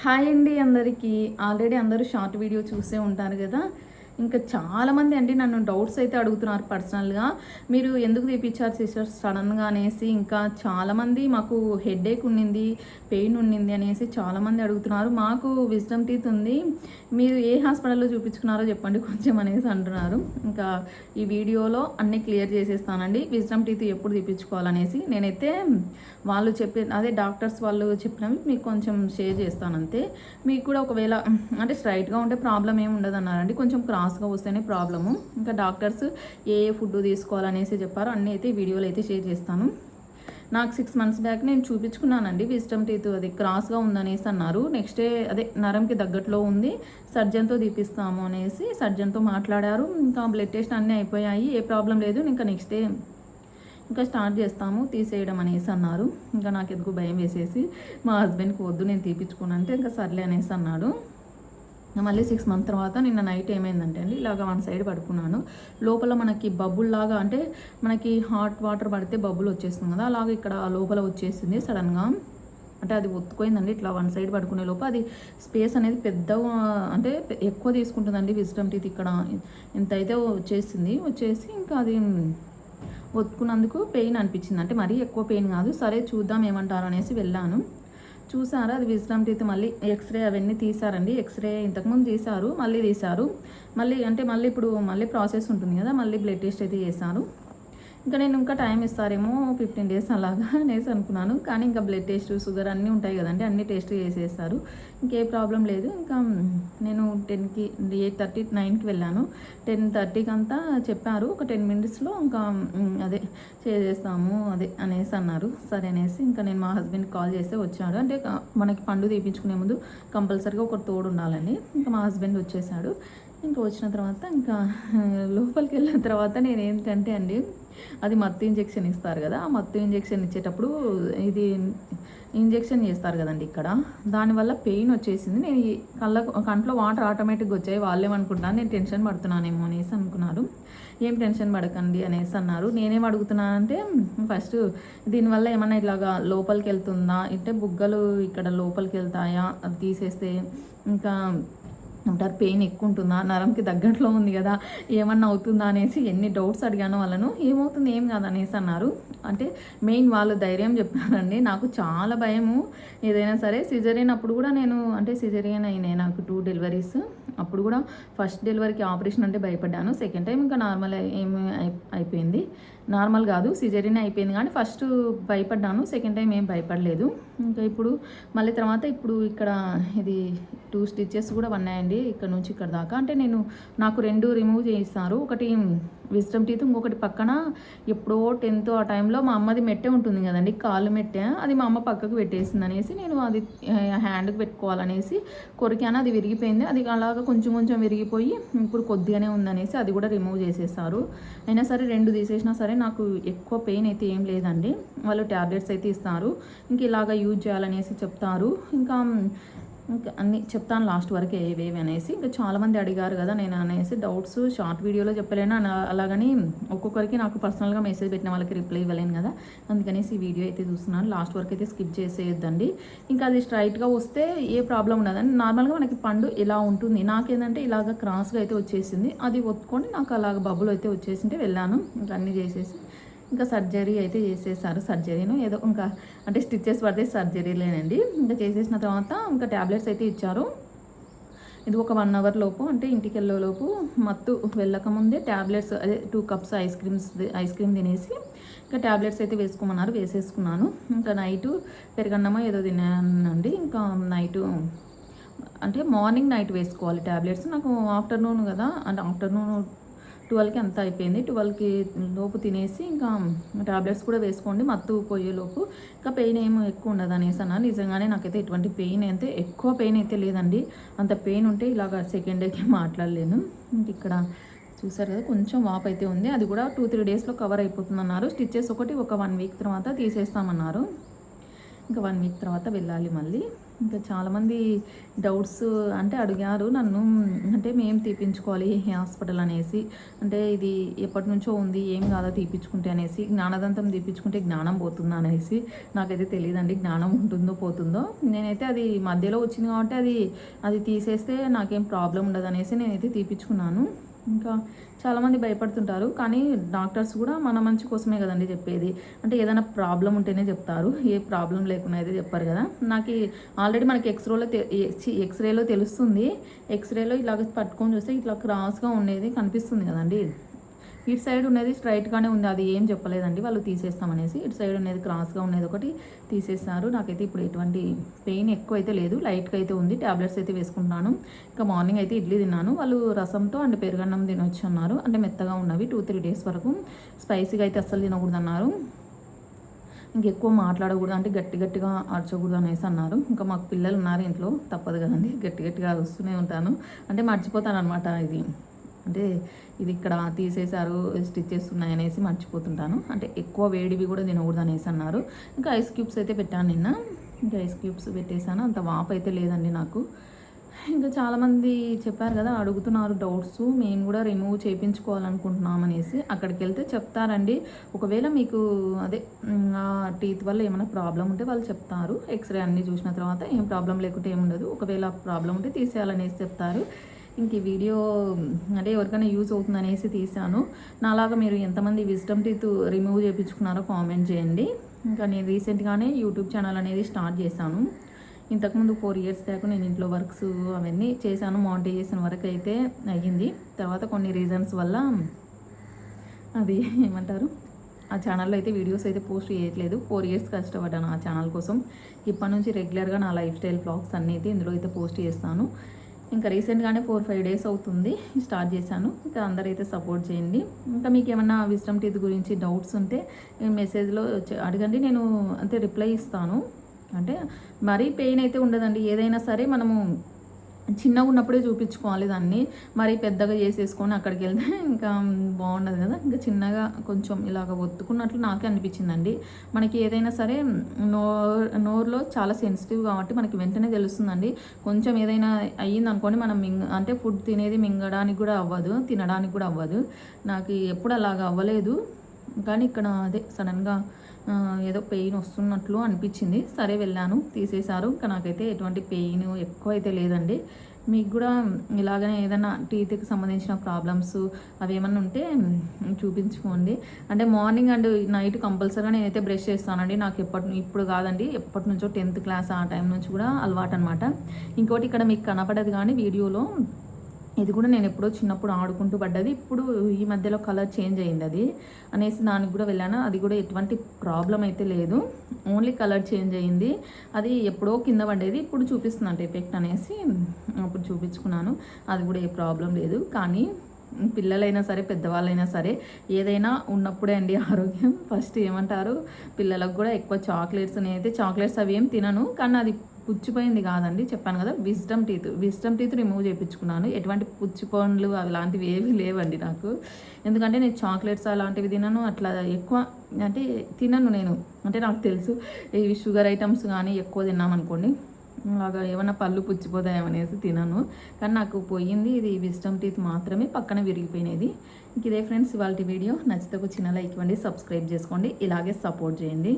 Hi అండి అందరికీ. Already అందరూ షార్ట్ వీడియో చూసే ఉంటారు కదా. ఇంకా చాలామంది అండి నన్ను డౌట్స్ అయితే అడుగుతున్నారు పర్సనల్గా. మీరు ఎందుకు తీపిచ్చారు సిస్టర్స్ సడన్గా అనేసి. ఇంకా చాలామంది మాకు హెడేక్ ఉండింది, పెయిన్ ఉండింది అనేసి చాలామంది అడుగుతున్నారు. మాకు విజ్డమ్ టీత్ ఉంది, మీరు ఏ హాస్పిటల్లో చూపించుకున్నారో చెప్పండి కొంచెం అనేసి అంటున్నారు. ఇంకా ఈ వీడియోలో అన్నీ క్లియర్ చేసేస్తానండి. విజ్డమ్ టీత్ ఎప్పుడు తీపించుకోవాలనేసి నేనైతే వాళ్ళు అదే డాక్టర్స్ వాళ్ళు చెప్పినవి మీకు కొంచెం షేర్ చేస్తాను అంతే. మీకు కూడా ఒకవేళ అంటే స్ట్రైట్గా ఉంటే ప్రాబ్లం ఏమి ఉండదు అన్నారండి, కొంచెం క్రాస్గా వస్తేనే ప్రాబ్లము. ఇంకా డాక్టర్స్ ఏ ఫుడ్ తీసుకోవాలనేసి చెప్పారు, అన్నీ అయితే వీడియోలో అయితే షేర్ చేస్తాను. నాకు 6 months బ్యాక్ నేను చూపించుకున్నానండి విజ్డమ్ టీత్, అది క్రాస్గా ఉందనేసి అన్నారు. నెక్స్ట్ డే అదే నరంకి తగ్గట్లో ఉంది, సర్జన్తో తీపిస్తాము అనేసి సర్జన్తో మాట్లాడారు. ఇంకా బ్లడ్ టెస్ట్ అన్నీ అయిపోయాయి, ఏ ప్రాబ్లం లేదు, ఇంకా నెక్స్ట్ డే ఇంకా స్టార్ట్ చేస్తాము తీసేయడం అనేసి అన్నారు. ఇంకా నాకు ఎందుకు భయం వేసేసి మా హస్బెండ్కి వద్దు నేను తీపించుకోను అంటే ఇంకా సర్లే అనేసి అన్నాడు. మళ్ళీ 6 months తర్వాత నిన్న నైట్ ఏమైందంటే అండి, ఇలాగ వన్ సైడ్ పడుకున్నాను. లోపల మనకి బబుల్ లాగా అంటే మనకి హాట్ వాటర్ పడితే బబుల్ వచ్చేస్తుంది కదా, అలాగ ఇక్కడ లోపల వచ్చేసింది సడన్గా. అంటే అది ఒత్తుకోయిందండి. ఇట్లా వన్ సైడ్ పడుకునే లోపు అది స్పేస్ అనేది పెద్దగా అంటే ఎక్కువ తీసుకుంటుందండి విజ్డమ్ టీత్. ఇక్కడ ఇంత అయితే వచ్చేసి ఇంకా అది ఒత్తుకున్నందుకు పెయిన్ అనిపించింది. అంటే మరీ ఎక్కువ పెయిన్ కాదు. సరే చూద్దాం ఏమంటారు అనేసి వెళ్ళాను. చూసారా అది విజ్డమ్ టీత్. మళ్ళీ ఎక్స్రే అవన్నీ తీసారండి. ఎక్స్రే ఇంతకుముందు తీశారు, మళ్ళీ తీశారు. మళ్ళీ ఇప్పుడు ప్రాసెస్ ఉంటుంది కదా, మళ్ళీ బ్లడ్ టెస్ట్ అయితే చేశారు. ఇంకా నేను ఇంకా టైం ఇస్తారేమో 15 days అలాగా అనేసి అనుకున్నాను. కానీ ఇంకా బ్లడ్ టెస్ట్, షుగర్ అన్నీ ఉంటాయి కదండి, అన్ని టెస్ట్ చేసేస్తారు. ఇంకే ప్రాబ్లం లేదు. ఇంకా నేను 10కి 8:30 9కి వెళ్ళాను. 10:30కి అంతా చెప్పారు, ఒక 10 minutesలో ఇంకా అదే చేసేస్తాము అదే అనేసి అన్నారు. సరే అనేసి ఇంకా నేను మా హస్బెండ్కి కాల్ చేస్తే వచ్చాడు. అంటే మనకి పండు తీపించుకునే ముందు కంపల్సరీగా ఒక తోడు ఉండాలండి. ఇంకా మా హస్బెండ్ వచ్చేసాడు. ఇంకా వచ్చిన తర్వాత ఇంకా లోపలికి వెళ్ళిన తర్వాత నేను ఏంటంటే అండి, అది మత్తు ఇంజెక్షన్ ఇస్తారు కదా, ఆ మత్తు ఇంజెక్షన్ ఇచ్చేటప్పుడు ఇది ఇంజెక్షన్ చేస్తారు కదండి ఇక్కడ, దానివల్ల పెయిన్ వచ్చేసింది. నేను కంట్లో వాటర్ ఆటోమేటిక్గా వచ్చాయి. వాళ్ళేమనుకుంటున్నాను నేను టెన్షన్ పడుతున్నానేమో అనేసి అనుకున్నారు. ఏం టెన్షన్ పడకండి అనేసి అన్నారు. నేనేం అడుగుతున్నానంటే ఫస్ట్ దీనివల్ల ఏమన్నా ఇలాగా లోపలికి వెళ్తుందా, అంటే బుగ్గలు ఇక్కడ లోపలికి వెళ్తాయా, అది తీసేస్తే ఇంకా అంటారు పెయిన్ ఎక్కువ ఉంటుందా, నరంకి తగ్గట్లో ఉంది కదా, ఏమన్నా అవుతుందా అనేసి ఎన్ని డౌట్స్ అడిగాను వాళ్ళను. ఏమవుతుంది ఏం కాదు అనేసి అన్నారు. అంటే మెయిన్ వాళ్ళు ధైర్యం చెప్పారండి. నాకు చాలా భయము ఏదైనా సరే. సిజరియన్ అప్పుడు కూడా నేను అంటే సిజరియన్ అయినాయి నాకు 2 deliveries. అప్పుడు కూడా ఫస్ట్ డెలివరీకి ఆపరేషన్ అంటే భయపడ్డాను. సెకండ్ టైం ఇంకా నార్మల్ అయిపోయింది. నార్మల్ కాదు సిజరియన్ అయిపోయింది, కానీ ఫస్ట్ భయపడ్డాను, సెకండ్ టైం ఏం భయపడలేదు. ఇంకా ఇప్పుడు మళ్ళీ తర్వాత ఇప్పుడు ఇక్కడ ఇది 2 stitches కూడా ఉన్నాయండి ఇక్కడ నుంచి ఇక్కడ దాకా. అంటే నాకు 2 రిమూవ్ చేయిస్తారు. ఒకటి విజ్డమ్ టీత్, ఇంకొకటి పక్కన ఎప్పుడో 10th ఆ టైంలో మా అమ్మది మెట్టె ఉంటుంది కదండి, కాలు మెట్టె, అది మా అమ్మ పక్కకు పెట్టేసింది అనేసి నేను అది హ్యాండ్కి పెట్టుకోవాలనేసి కొరికాను. అది విరిగిపోయింది. అది అలాగా కొంచెం విరిగిపోయి ఇప్పుడు కొద్దిగానే ఉందనేసి అది కూడా రిమూవ్ చేసేస్తారు. అయినా సరే 2 తీసేసినా సరే నాకు ఎక్కువ పెయిన్ అయితే ఏం లేదండి. వాళ్ళు ట్యాబ్లెట్స్ అయితే ఇస్తారు, ఇంక ఇలాగ యూజ్ చేయాలనేసి చెప్తారు. ఇంకా అన్నీ చెప్తాను లాస్ట్ వరకు ఏవేవి అనేసి. ఇంకా చాలామంది అడిగారు కదా నేను అనేసి డౌట్స్ షార్ట్ వీడియోలో చెప్పలేను. అలాగని ఒక్కొక్కరికి నాకు పర్సనల్గా మెసేజ్ పెట్టిన వాళ్ళకి రిప్లై ఇవ్వలేను కదా, అందుకనేసి ఈ వీడియో అయితే చూస్తున్నాను. లాస్ట్ వరకు అయితే స్కిప్ చేసేయొద్దండి. ఇంకా అది స్ట్రైట్గా వస్తే ఏ ప్రాబ్లం ఉండదండి. నార్మల్గా మనకి పండు ఇలా ఉంటుంది. నాకేంటంటే ఇలాగ క్రాస్గా అయితే వచ్చేసింది. అది ఒత్తుకొని నాకు అలాగ బబ్బులు అయితే వచ్చేసింటే వెళ్ళాను. ఇంకా అన్నీ చేసేసి ఇంకా సర్జరీ అయితే చేసేసారు. సర్జరీను ఏదో ఇంకా అంటే స్టిచ్చెస్ పడితే సర్జరీలేనండి. ఇంకా చేసేసిన తర్వాత ఇంకా ట్యాబ్లెట్స్ అయితే ఇచ్చారు. ఇది ఒక 1 hour లోపు అంటే ఇంటికి వెళ్ళేలోపు మత్తు వెళ్ళకముందే ట్యాబ్లెట్స్ అదే 2 cups ఐస్ క్రీమ్ తినేసి ఇంకా ట్యాబ్లెట్స్ అయితే వేసుకోమన్నారు, వేసేసుకున్నాను. ఇంకా నైటు పెరుగన్నమో ఏదో తిన్నానండి. ఇంకా నైటు అంటే మార్నింగ్ నైట్ వేసుకోవాలి ట్యాబ్లెట్స్. నాకు ఆఫ్టర్నూన్ కదా, అంటే ఆఫ్టర్నూన్ 12కి అంతా అయిపోయింది. 12కి లోపు తినేసి ఇంకా టాబ్లెట్స్ కూడా వేసుకోండి మత్తు పోయేలోపు, ఇంకా పెయిన్ ఏమో ఎక్కువ ఉండదు అనేసి అన్నారు. నిజంగానే నాకైతే ఎటువంటి పెయిన్ అయితే ఎక్కువ పెయిన్ అయితే లేదండి. అంత పెయిన్ ఉంటే ఇలాగ సెకండ్ డేకి మాట్లాడలేను. ఇక్కడ చూసారు కదా కొంచెం వాప్ అయితే ఉంది. అది కూడా 2-3 daysలో కవర్ అయిపోతుంది అన్నారు. స్టిచ్చెస్ ఒకటి ఒక 1 week తర్వాత తీసేస్తామన్నారు. ఇంకా 1 week తర్వాత వెళ్ళాలి మళ్ళీ. ఇంకా చాలామంది డౌట్స్ అంటే అడిగారు నన్ను, అంటే మేము తీపించుకోవాలి హాస్పిటల్ అనేసి, అంటే ఇది ఎప్పటి నుంచో ఉంది ఏం కాదా తీపించుకుంటే అనేసి, జ్ఞానదంతం తీపించుకుంటే జ్ఞానం పోతుందా అనేసి. నాకైతే తెలియదండి జ్ఞానం ఉంటుందో పోతుందో. నేనైతే అది మధ్యలో వచ్చింది కాబట్టి అది తీసేస్తే నాకేం ప్రాబ్లం ఉండదు అనేసి నేనైతే తీపించుకున్నాను. ఇంకా చాలామంది భయపడుతుంటారు, కానీ డాక్టర్స్ కూడా మన మంచి కోసమే కదండి చెప్పేది. అంటే ఏదైనా ప్రాబ్లం ఉంటేనే చెప్తారు, ఏ ప్రాబ్లం లేకుండా అయితే చెప్పారు కదా. నాకు ఆల్రెడీ మనకి ఎక్స్రేలో తెలుస్తుంది. ఎక్స్రేలో ఇలాగ పట్టుకొని చూస్తే ఇట్లా క్రాస్గా ఉండేది కనిపిస్తుంది కదండి. ఇటు సైడ్ ఉన్నది స్ట్రైట్గానే ఉంది, అది ఏం చెప్పలేదండి వాళ్ళు తీసేస్తామనేసి. ఇటు సైడ్ ఉన్నది క్రాస్గా ఉన్నది ఒకటి తీసేస్తారు. నాకైతే ఇప్పుడు ఎటువంటి పెయిన్ ఎక్కువ అయితే లేదు, లైట్గా అయితే ఉంది. ట్యాబ్లెట్స్ అయితే వేసుకుంటున్నాను. ఇంకా మార్నింగ్ అయితే ఇడ్లీ తిన్నాను. వాళ్ళు రసంతో అండ్ పెరుగన్నం తినొచ్చు అన్నారు, అంటే మెత్తగా ఉన్నవి 2-3 డేస్ వరకు. స్పైసీగా అయితే అస్సలు తినకూడదు అన్నారు. ఇంకెక్కువ మాట్లాడకూడదు, అంటే గట్టిగా అరచకూడదు అనేసి అన్నారు. ఇంకా మాకు పిల్లలు ఉన్నారు ఇంట్లో, తప్పదు కదండి, గట్టిగా వస్తూనే ఉంటాను. అంటే మర్చిపోతాను అనమాట, అంటే ఇది ఇక్కడ తీసేశారు స్టిచ్చెస్ ఉన్నాయనేసి మర్చిపోతుంటాను. అంటే ఎక్కువ వేడివి కూడా తినకూడదు అనేసి అన్నారు. ఇంకా ఐస్ క్యూబ్స్ అయితే పెట్టాను నిన్న, ఇంకా ఐస్ క్యూబ్స్ పెట్టేశాను. అంత వాపు అయితే లేదండి నాకు. ఇంకా చాలామంది చెప్పారు కదా, అడుగుతున్నారు డౌట్స్, మేము కూడా రిమూవ్ చేయించుకోవాలనుకుంటున్నాం అనేసి. అక్కడికి వెళ్తే చెప్తారండి. ఒకవేళ మీకు అదే టీత్ వల్ల ఏమైనా ప్రాబ్లం ఉంటే వాళ్ళు చెప్తారు. ఎక్స్రే అన్నీ చూసిన తర్వాత ఏం ప్రాబ్లం లేకుంటే ఏముండదు, ఒకవేళ ప్రాబ్లం ఉంటే తీసేయాలనేసి చెప్తారు. ఇంక ఈ వీడియో అంటే ఎవరికైనా యూజ్ అవుతుంది అనేసి తీసాను. నాలాగా మీరు ఎంతమంది విజ్డమ్ టీత్ రిమూవ్ చేయించుకున్నారో కామెంట్ చేయండి. ఇంకా నేను రీసెంట్గానే యూట్యూబ్ ఛానల్ అనేది స్టార్ట్ చేశాను. ఇంతకుముందు 4 years బ్యాక్ నేను ఇంట్లో వర్క్స్ అవన్నీ చేశాను. మానిటైజేషన్ వరకు అయితే అయ్యింది. తర్వాత కొన్ని రీజన్స్ వల్ల అది ఏమంటారు, ఆ ఛానల్లో అయితే వీడియోస్ అయితే పోస్ట్ చేయట్లేదు. 4 years కష్టపడ్డాను ఆ ఛానల్ కోసం. ఇప్పటి నుంచి రెగ్యులర్గా నా లైఫ్ స్టైల్ వ్లాగ్స్ అన్నీ అయితే ఇందులో అయితే పోస్ట్ చేస్తాను. ఇంకా రీసెంట్గానే 4-5 days అవుతుంది స్టార్ట్ చేశాను. ఇంకా అందరైతే సపోర్ట్ చేయండి. ఇంకా మీకు ఏమన్నా విజ్డమ్ టీత్ గురించి డౌట్స్ ఉంటే మెసేజ్లో అడగండి, నేను అంటే రిప్లై ఇస్తాను. అంటే మరీ పెయిన్ అయితే ఉండదండి. ఏదైనా సరే మనము చిన్నగా ఉన్నప్పుడే చూపించుకోవాలి దాన్ని, మరి పెద్దగా చేసేసుకొని అక్కడికి వెళ్తే ఇంకా బాగుండదు కదా. ఇంకా చిన్నగా కొంచెం ఇలాగ ఒత్తుకున్నట్లు నాకే అనిపించిందండి. మనకి ఏదైనా సరే నోరులో చాలా సెన్సిటివ్ కాబట్టి మనకి వెంటనే తెలుస్తుందండి. కొంచెం ఏదైనా అయ్యింది అనుకోండి, మనం అంటే ఫుడ్ తినేది మింగడానికి కూడా అవ్వదు, తినడానికి కూడా అవ్వదు. నాకు ఎప్పుడు అలాగ అవ్వలేదు, కానీ ఇక్కడ అదే సడన్గా ఏదో పెయిన్ వస్తున్నట్లు అనిపించింది. సరే వెళ్ళాను, తీసేశారు. ఇంకా నాకైతే ఎటువంటి పెయిన్ ఎక్కువ అయితే లేదండి. మీకు కూడా ఇలాగనే ఏదైనా టీత్కి సంబంధించిన ప్రాబ్లమ్స్ అవి ఏమన్నా ఉంటే చూపించుకోండి. అంటే మార్నింగ్ అండ్ నైట్ కంపల్సరీగా నేనైతే బ్రష్ చేస్తానండి. నాకు ఇప్పుడు కాదండి, ఎప్పటి నుంచో 10th class ఆ టైం నుంచి కూడా అలవాటు అనమాట. ఇంకోటి ఇక్కడ మీకు కనపడదు కానీ వీడియోలో, ఇది కూడా నేను ఎప్పుడో చిన్నప్పుడు ఆడుకుంటూ పడ్డది. ఇప్పుడు ఈ మధ్యలో కలర్ చేంజ్ అయింది అది అనేసి దానికి కూడా వెళ్ళాను. అది కూడా ఎటువంటి ప్రాబ్లం అయితే లేదు, ఓన్లీ కలర్ చేంజ్ అయింది. అది ఎప్పుడో కింద పడేది, ఇప్పుడు చూపిస్తుందంట ఎఫెక్ట్ అనేసి అప్పుడు చూపించుకున్నాను. అది కూడా ఏ ప్రాబ్లం లేదు. కానీ పిల్లలైనా సరే పెద్దవాళ్ళైనా సరే ఏదైనా ఉన్నప్పుడే అండి ఆరోగ్యం. ఫస్ట్ ఏమంటారు, పిల్లలకు కూడా ఎక్కువ చాక్లెట్స్, నేనైతే చాక్లెట్స్ అవి ఏం తినను, కానీ అది పుచ్చిపోయింది కాదండి, చెప్పాను కదా విజ్డమ్ టీత్ రిమూవ్ చేయించుకున్నాను. ఎటువంటి పుచ్చిపోన్లు అలాంటివి ఏవి లేవండి నాకు. ఎందుకంటే నేను చాక్లెట్స్ అలాంటివి తినను, అట్లా ఎక్కువ అంటే తినను నేను. అంటే నాకు తెలుసు ఇవి షుగర్ ఐటమ్స్ కానీ ఎక్కువ తిన్నామనుకోండి అలాగా ఏమన్నా పళ్ళు పుచ్చిపోతాయేమనేసి తినను. కానీ నాకు పోయింది ఇది విజ్డమ్ టీత్ మాత్రమే, పక్కన విరిగిపోయినది. ఇదే ఫ్రెండ్స్ ఇవాళ వీడియో. నచ్చితే ఒక చిన్న లైక్ ఇవ్వండి, సబ్స్క్రైబ్ చేసుకోండి, ఇలాగే సపోర్ట్ చేయండి.